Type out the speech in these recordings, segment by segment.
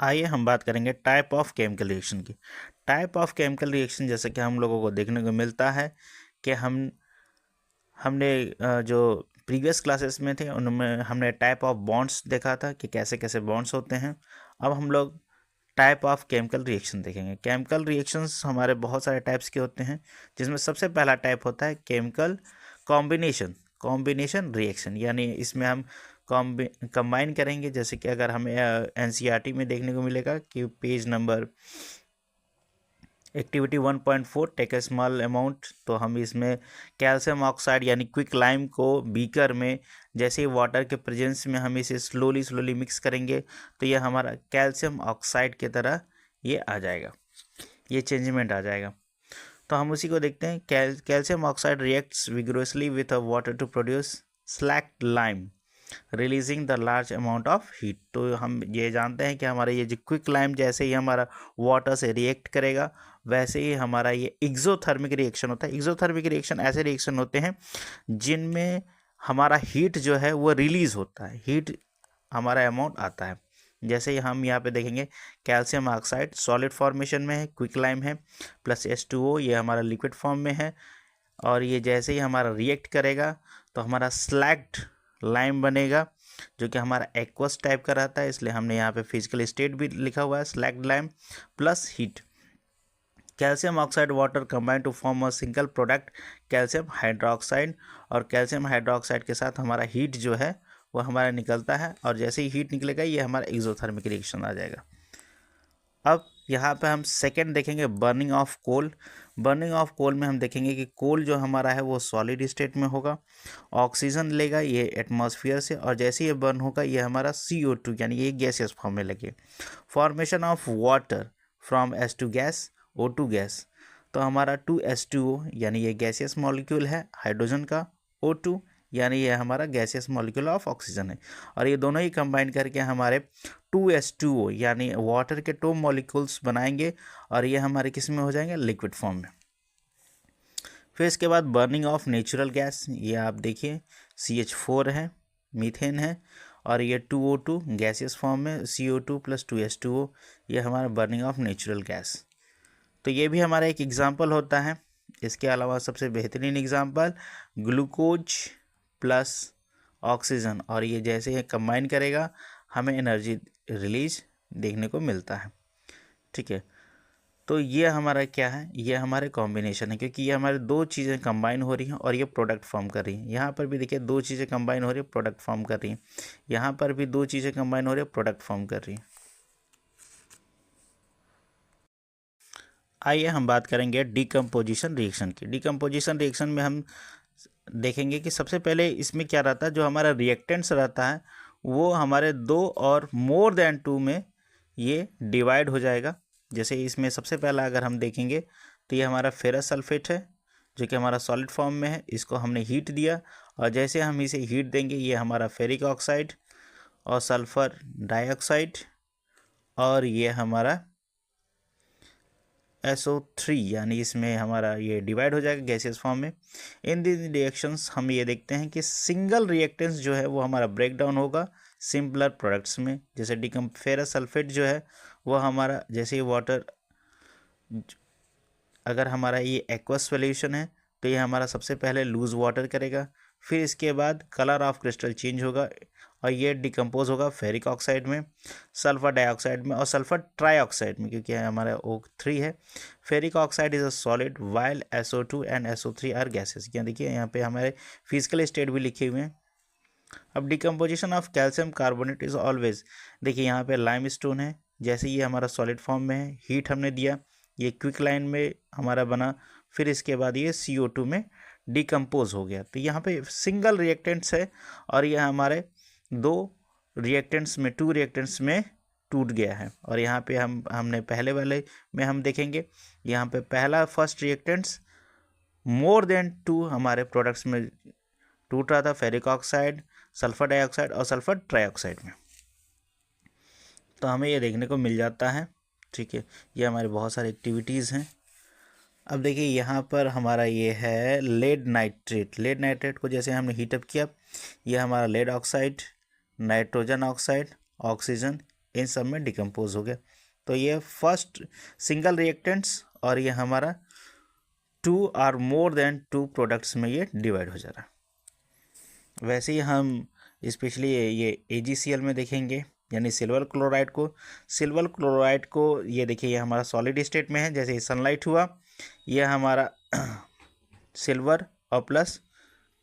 आइए हम बात करेंगे टाइप ऑफ केमिकल रिएक्शन की। टाइप ऑफ केमिकल रिएक्शन जैसे कि हम लोगों को देखने को मिलता है कि हमने जो प्रीवियस क्लासेस में थे उनमें हमने टाइप ऑफ बॉन्ड्स देखा था कि कैसे कैसे बॉन्ड्स होते हैं। अब हम लोग टाइप ऑफ केमिकल रिएक्शन देखेंगे। केमिकल रिएक्शंस हमारे बहुत सारे टाइप्स के होते हैं, जिसमें सबसे पहला टाइप होता है केमिकल कॉम्बिनेशन कॉम्बिनेशन रिएक्शन। यानी इसमें हम कंबाइन करेंगे। जैसे कि अगर हमें एनसीईआरटी में देखने को मिलेगा कि page number activity 1.4 take a small amount, तो हम इसमें कैल्शियम ऑक्साइड यानी क्विक लाइम को बीकर में जैसे ही वाटर के प्रेजेंस में हम इसे स्लोली स्लोली मिक्स करेंगे तो ये हमारा कैल्शियम ऑक्साइड की तरह ये आ जाएगा, ये चेंजमेंट आ जाएगा। तो हम उसी को देखते हैं। Calcium oxide reacts vigorously with water to produce slaked lime releasing the large amount of heat. तो हम ये जानते हैं कि हमारा ये जो क्विक लाइम जैसे ही हमारा वाटर से रिएक्ट करेगा वैसे ही हमारा ये एक्सोथर्मिक रिएक्शन होता है। एक्सोथर्मिक रिएक्शन ऐसे रिएक्शन होते हैं जिनमें हमारा हीट जो है वो रिलीज होता है, हीट हमारा अमाउंट आता है। जैसे ही हम यहाँ पे देखेंगे कैल्शियम ऑक्साइड सॉलिड फॉर्मेशन में है, क्विक लाइम है, प्लस H2O ये हमारा लिक्विड फॉर्म में है। और ये जैसे ही हमारा रिएक्ट करेगा तो हमारा स्लैग्ड लाइम बनेगा जो कि हमारा एक्वस टाइप का रहता है, इसलिए हमने यहाँ पे फिजिकल स्टेट भी लिखा हुआ है, slaked lime plus heat. Calcium oxide water combine to form a single product calcium hydroxide. और कैल्शियम हाइड्रोक्साइड के साथ हमारा हीट जो है वो हमारा निकलता है, और जैसे ही हीट निकलेगा ये हमारा एक्सोथर्मिक रिएक्शन आ जाएगा। अब यहाँ पे हम सेकेंड देखेंगे burning of coal. Burning of coal में हम देखेंगे कि कोल जो हमारा है वो सॉलिड स्टेट में होगा, ऑक्सीजन लेगा ये एटमॉस्फेयर से, और जैसे ये बर्न होगा ये हमारा CO2 यानी ये गैसियस फॉर्म में लगे। Formation of water from H2 gas O2 gas. तो हमारा 2H2O यानी ये गैसियस मॉलिक्यूल है हाइड्रोजन का, O2 यानी ये हमारा गैसियस मॉलिक्यूल ऑफ ऑक्सीजन है, और ये दोनों ही कंबाइन करके हमारे 2H2O यानी वाटर के 2 मॉलिक्यूल्स बनाएंगे, और ये हमारे किस में हो जाएंगे, लिक्विड फॉर्म में। फिर इसके बाद बर्निंग ऑफ नेचुरल गैस, ये आप देखिए CH4 है, मीथेन है, और ये 2O2 गैसियस फॉर्म में, CO2 प्लस 2H2O ये हमारा बर्निंग ऑफ नेचुरल गैस। तो ये भी हमारा एक एग्जाम्पल होता है। इसके अलावा सबसे बेहतरीन एग्जाम्पल ग्लूकोज प्लस ऑक्सीजन, और ये जैसे ये कंबाइन करेगा हमें एनर्जी रिलीज देखने को मिलता है। ठीक है, तो ये हमारा क्या है, ये हमारे कॉम्बिनेशन है, क्योंकि ये हमारे दो चीज़ें कंबाइन हो रही हैं और ये प्रोडक्ट फॉर्म कर रही हैं। यहाँ पर भी देखिए दो चीज़ें कंबाइन हो रही है, प्रोडक्ट फॉर्म कर रही हैं। यहाँ पर भी दो चीज़ें कंबाइन हो रही है, प्रोडक्ट फॉर्म कर रही हैं। आइए हम बात करेंगे डिकम्पोजिशन रिएक्शन की। डिकम्पोजिशन रिएक्शन में हम देखेंगे कि सबसे पहले इसमें क्या रहता है, जो हमारा रिएक्टेंट्स रहता है वो हमारे 2 और मोर देन 2 में ये डिवाइड हो जाएगा। जैसे इसमें सबसे पहला अगर हम देखेंगे तो ये हमारा फेरस सल्फेट है जो कि हमारा सॉलिड फॉर्म में है, इसको हमने हीट दिया, और जैसे हम इसे हीट देंगे ये हमारा फेरिक ऑक्साइड और सल्फर डाइऑक्साइड, और ये हमारा SO3 यानी इसमें हमारा ये डिवाइड हो जाएगा गैसियस फॉर्म में। इन दी रिएक्शंस हम ये देखते हैं कि सिंगल रिएक्टेंस जो है वो हमारा ब्रेक डाउन होगा सिंपलर प्रोडक्ट्स में। जैसे फेरस सल्फेट जो है वो हमारा जैसे ही वाटर, अगर हमारा ये एक्वस सॉल्यूशन है तो ये हमारा सबसे पहले लूज वाटर करेगा, फिर इसके बाद कलर ऑफ क्रिस्टल चेंज होगा और ये डिकम्पोज होगा फेरिक ऑक्साइड में, सल्फर डाइऑक्साइड में और सल्फर ट्राइऑक्साइड में, क्योंकि हमारा O3 है। Ferric oxide is a solid while SO2 and SO3 are gases. यहाँ देखिए यहाँ पे हमारे फिजिकल स्टेट भी लिखे हुए हैं। अब decomposition of calcium carbonate is always, देखिए यहाँ पे लाइम स्टोन है, जैसे ये हमारा सॉलिड फॉर्म में है, हीट हमने दिया, ये क्विक लाइन में हमारा बना, फिर इसके बाद ये CO2 में डिकम्पोज हो गया। तो यहाँ पे सिंगल रिएक्टेंट्स है और ये हमारे 2 रिएक्टेंट्स में 2 रिएक्टेंट्स में टूट गया है। और यहाँ पे हमने पहले वाले में हम देखेंगे यहाँ पे पहला फर्स्ट रिएक्टेंट्स मोर देन 2 हमारे प्रोडक्ट्स में टूट रहा था, फेरिक ऑक्साइड, सल्फर डाइऑक्साइड और सल्फर ट्राइऑक्साइड में। तो हमें ये देखने को मिल जाता है। ठीक है, ये हमारे बहुत सारी एक्टिविटीज़ हैं। अब देखिए यहाँ पर हमारा ये है लेड नाइट्रेट। लेड नाइट्रेट को जैसे हमने हीटअप किया, ये हमारा lead oxide, nitrogen oxide, oxygen, इन सब में डिकम्पोज हो गया। तो ये फर्स्ट सिंगल रिएक्टेंट्स और ये हमारा 2 और मोर देन 2 प्रोडक्ट्स में ये डिवाइड हो जा रहा है। वैसे ही हम स्पेशली ये AgCl में देखेंगे, यानी सिल्वर क्लोराइड को। सिल्वर क्लोराइड को ये देखिए, ये हमारा सॉलिड स्टेट में है, जैसे सनलाइट हुआ, ये हमारा सिल्वर और प्लस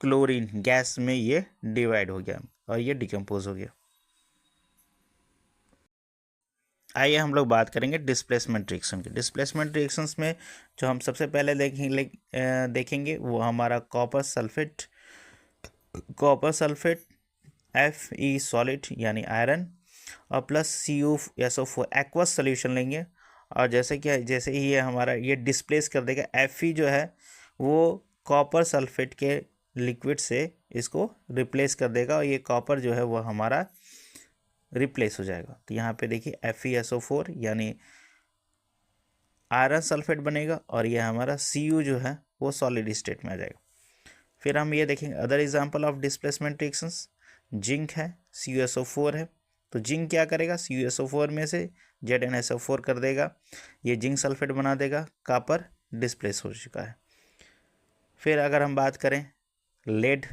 क्लोरीन गैस में ये डिवाइड हो गया और ये डिकम्पोज हो गया। आइए हम लोग बात करेंगे डिस्प्लेसमेंट रिएक्शन की। डिस्प्लेसमेंट रिएक्शंस में जो हम सबसे पहले देखेंगे वो हमारा कॉपर सल्फेट Fe सॉलिड यानी आयरन और प्लस CuSO4 एक्वस सोल्यूशन लेंगे। और जैसे ही ये हमारा ये डिस्प्लेस कर देगा, Fe जो है वो कॉपर सल्फेट के लिक्विड से इसको रिप्लेस कर देगा और ये कॉपर जो है वो हमारा रिप्लेस हो जाएगा। तो यहाँ पे देखिए FeSO4 यानी आयरन सल्फेट बनेगा और ये हमारा Cu जो है वो सॉलिड स्टेट में आ जाएगा। फिर हम ये देखेंगे other example of displacement reactions. Zinc है, CuSO4 है, तो जिंक क्या करेगा, CuSO4 में से ZnSO4 कर देगा, ये जिंक सल्फेट बना देगा, कॉपर डिस्प्लेस हो चुका है। फिर अगर हम बात करें लेड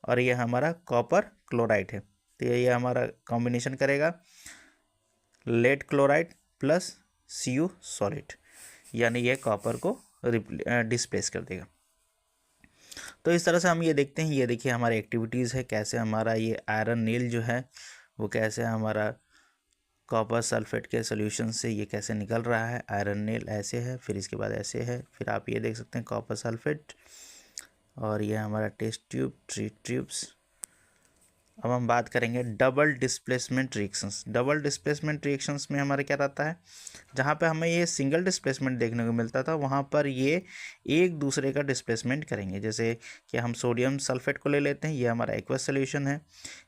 और ये हमारा कॉपर क्लोराइड है, तो ये हमारा कॉम्बिनेशन करेगा lead chloride plus Cu solid, यानी ये कॉपर को डिस्प्लेस कर देगा। तो इस तरह से हम ये देखते हैं, ये देखिए हमारी एक्टिविटीज़ है, कैसे हमारा ये आयरन नील जो है वो कैसे हमारा कॉपर सल्फेट के सोल्यूशन से ये कैसे निकल रहा है। आयरन नील ऐसे है, फिर इसके बाद ऐसे है, फिर आप ये देख सकते हैं कॉपर सल्फेट और ये हमारा टेस्ट ट्यूब, ट्यूब्स। अब हम बात करेंगे double displacement reactions. Double displacement reactions में हमारा क्या रहता है, जहाँ पे हमें ये सिंगल डिस्प्लेसमेंट देखने को मिलता था वहाँ पर ये एक दूसरे का डिस्प्लेसमेंट करेंगे। जैसे कि हम सोडियम सल्फेट को ले लेते हैं, ये हमारा एक्वस सोल्यूशन है,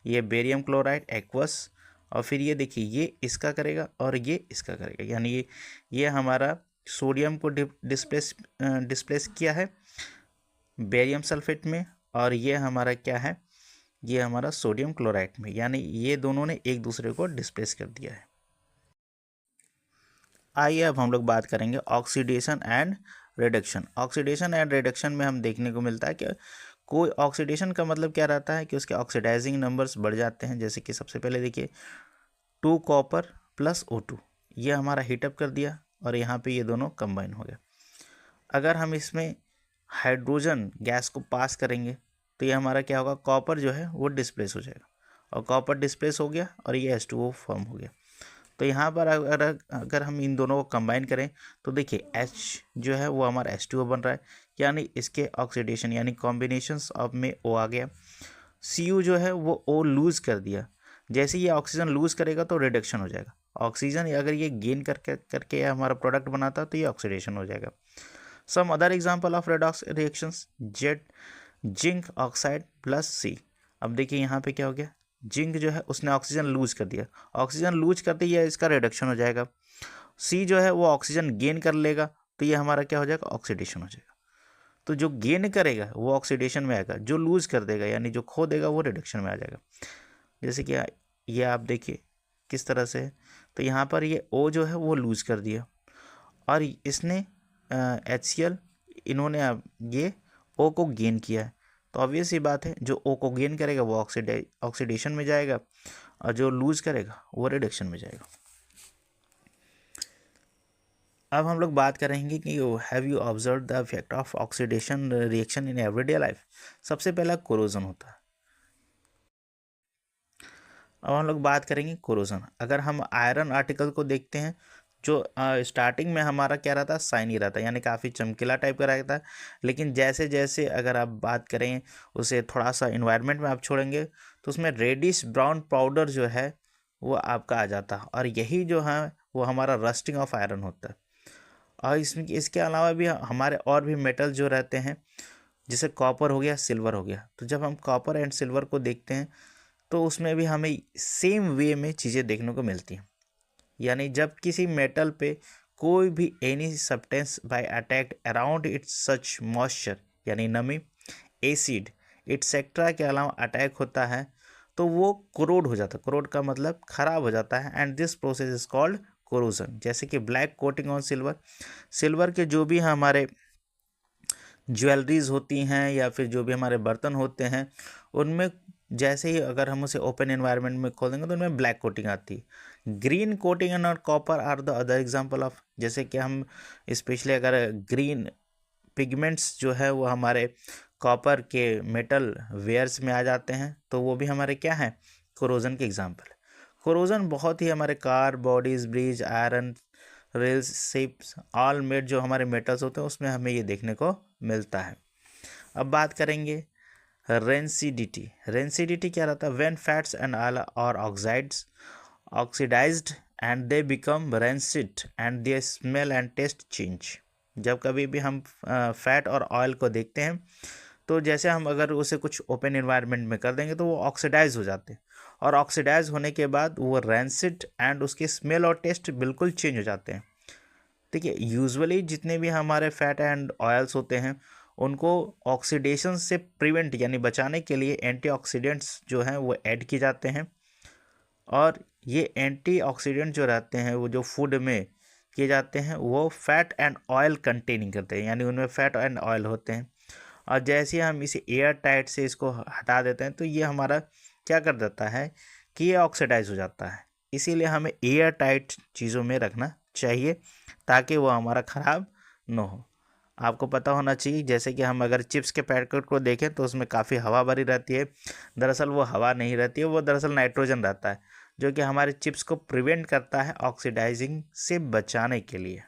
ये बेरियम क्लोराइड एक्वस, और फिर ये देखिए ये इसका करेगा और ये इसका करेगा, यानी ये हमारा सोडियम को डिस्प्लेस किया है बेरियम सल्फेट में, और ये हमारा क्या है, ये हमारा सोडियम क्लोराइड में, यानी ये दोनों ने एक दूसरे को डिस्प्लेस कर दिया है। आइए अब हम लोग बात करेंगे oxidation and reduction. Oxidation and reduction में हम देखने को मिलता है कि कोई ऑक्सीडेशन का मतलब क्या रहता है कि उसके ऑक्सीडाइजिंग नंबर्स बढ़ जाते हैं। जैसे कि सबसे पहले देखिए 2 कॉपर प्लस O2, ये हमारा हीटअप कर दिया और यहाँ पे ये दोनों कंबाइन हो गया। अगर हम इसमें हाइड्रोजन गैस को पास करेंगे तो ये हमारा क्या होगा, कॉपर जो है वो डिस्प्लेस हो जाएगा और कॉपर डिस्प्लेस हो गया और ये H2O फॉर्म हो गया। तो यहाँ पर अगर हम इन दोनों को कंबाइन करें तो देखिए H जो है वो हमारा H2O बन रहा है, यानी इसके ऑक्सीडेशन यानी कॉम्बिनेशंस ऑफ में O आ गया। Cu जो है वो O लूज़ कर दिया, जैसे ये ऑक्सीजन लूज़ करेगा तो रिडक्शन हो जाएगा। ऑक्सीजन अगर ये गेन करके हमारा प्रोडक्ट बनाता तो ये ऑक्सीडेशन हो जाएगा। Some other example of redox reactions, zinc oxide plus C। अब देखिए यहाँ पे क्या हो गया, जिंक जो है उसने ऑक्सीजन लूज कर दिया, ऑक्सीजन लूज करते ही इसका रिडक्शन हो जाएगा। C जो है वो ऑक्सीजन गेन कर लेगा तो ये हमारा क्या हो जाएगा, ऑक्सीडेशन हो जाएगा। तो जो गेन करेगा वो ऑक्सीडेशन में आएगा, जो लूज कर देगा यानी जो खो देगा वो रिडक्शन में आ जाएगा। जैसे कि ये आप देखिए किस तरह से है, तो यहाँ पर ये O जो है वो लूज कर दिया और इसने HCl इन्होंने अब ये O को गेन किया है, तो ऑब्वियस ही बात है जो O को गेन करेगा वो ऑक्सीडेशन में जाएगा और जो लूज करेगा वो रिडक्शन में जाएगा। अब हम लोग बात करेंगे कि have you observe the effect of oxidation reaction in everyday life. सबसे पहला कोरोजन होता है। अब हम लोग बात करेंगे कोरोजन। अगर हम आयरन आर्टिकल को देखते हैं, जो स्टार्टिंग में हमारा क्या रहता है, शाइनी रहता है, यानी काफ़ी चमकीला टाइप का रहता है, लेकिन जैसे जैसे अगर आप बात करें उसे थोड़ा सा इन्वायरमेंट में आप छोड़ेंगे तो उसमें रेडिश ब्राउन पाउडर जो है वो आपका आ जाता है, और यही जो है वो हमारा रस्टिंग ऑफ आयरन होता है। और इसके अलावा भी हमारे और भी मेटल जो रहते हैं, जैसे कॉपर हो गया, सिल्वर हो गया, तो जब हम कॉपर एंड सिल्वर को देखते हैं तो उसमें भी हमें सेम वे में चीज़ें देखने को मिलती हैं। यानी जब किसी मेटल पे कोई भी any substance by attacked around it's such moisture यानी नमी, एसिड, एटसेट्रा के अलावा अटैक होता है तो वो कोरोड हो जाता है। कोरोड का मतलब खराब हो जाता है, and this process is called corrosion. जैसे कि black coating on silver, silver के जो भी हमारे ज्वेलरीज होती हैं या फिर जो भी हमारे बर्तन होते हैं, उनमें जैसे ही अगर हम उसे ओपन एनवायरनमेंट में खोलेंगे तो उनमें ब्लैक कोटिंग आती है। Green coating and copper are the other example of, जैसे कि हम स्पेशली अगर ग्रीन पिगमेंट्स जो है वो हमारे कॉपर के मेटल वेयर्स में आ जाते हैं, तो वो भी हमारे क्या हैं, कोरोजन के एग्जांपल। कोरोजन बहुत ही हमारे car, bodies, bridge, iron, rails, ships, all made जो हमारे मेटल्स होते हैं उसमें हमें ये देखने को मिलता है। अब बात करेंगे रेंसिडिटी। रेंसिडिटी क्या रहता है? व्हेन फैट्स एंड ऑयल और oxides oxidised and they become rancid and they smell and taste change. जब कभी भी हम फैट और ऑयल को देखते हैं तो जैसे हम अगर उसे कुछ ओपन एनवायरनमेंट में कर देंगे तो वो ऑक्सीडाइज हो जाते हैं, और ऑक्सीडाइज होने के बाद वो रेंसिड एंड उसकी स्मेल और टेस्ट बिल्कुल चेंज हो जाते हैं। देखिए, यूजुअली जितने भी हमारे फैट एंड ऑयल्स होते हैं उनको ऑक्सीडेशन से प्रिवेंट यानी बचाने के लिए एंटीऑक्सीडेंट्स जो हैं वो ऐड किए जाते हैं, और ये एंटीऑक्सीडेंट जो रहते हैं वो जो फूड में किए जाते हैं वो फैट एंड ऑयल कंटेनिंग करते हैं, यानी उनमें फैट एंड ऑयल होते हैं। और जैसे ही हम इसे एयर टाइट से इसको हटा देते हैं तो ये हमारा क्या कर देता है कि ये ऑक्सीडाइज हो जाता है। इसीलिए हमें एयर टाइट चीज़ों में रखना चाहिए ताकि वो हमारा ख़राब ना हो। आपको पता होना चाहिए, जैसे कि हम अगर चिप्स के पैकेट को देखें तो उसमें काफ़ी हवा भरी रहती है, दरअसल वो हवा नहीं रहती है, वो दरअसल नाइट्रोजन रहता है जो कि हमारे चिप्स को प्रिवेंट करता है ऑक्सीडाइजिंग से बचाने के लिए।